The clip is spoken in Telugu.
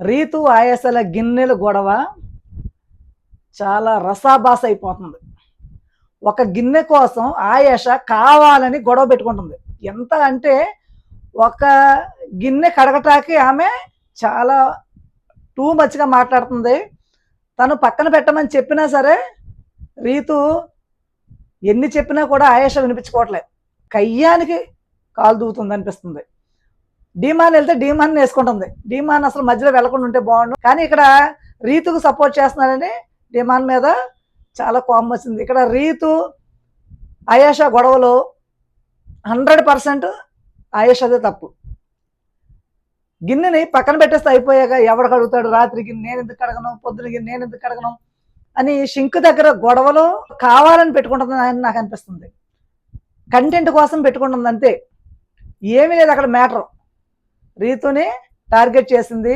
రీతు ఆయేషల గిన్నెల గొడవ చాలా రసాభాస అయిపోతుంది. ఒక గిన్నె కోసం ఆయేష కావాలని గొడవ పెట్టుకుంటుంది. ఎంత అంటే ఒక గిన్నె కడగటానికి ఆమె చాలా టూ మచ్‌గా మాట్లాడుతుంది. తను పక్కన పెట్టమని చెప్పినా సరే రీతు ఎన్ని చెప్పినా కూడా ఆయేష వినిపించుకోవట్లేదు. కయ్యానికి కాలు దూవుతుందనిపిస్తుంది. డీమాన్ వెళ్తే డీమాన్ వేసుకుంటుంది. డీమాన్ అసలు మధ్యలో వెళ్ళకుండా ఉంటే బాగుండు. కానీ ఇక్కడ రీతుకు సపోర్ట్ చేస్తున్నారని డీమాన్ మీద చాలా కోపం వచ్చింది. ఇక్కడ రీతు ఆయేష గొడవలో 100% ఆయేషదే తప్పు. గిన్నెని పక్కన పెట్టేస్తే అయిపోయాక ఎవడు కడుగుతాడు, రాత్రి గిన్నె నేను ఎందుకు కడగను, పొద్దున గిన్నె నేను ఎందుకు కడగను అని షింక్ దగ్గర గొడవలో కావాలని పెట్టుకుంటుందని నాకు అనిపిస్తుంది. కంటెంట్ కోసం పెట్టుకుంటుంది అంతే. ఏమీ లేదు అక్కడ మ్యాటర్. రీతుని టార్గెట్ చేసింది.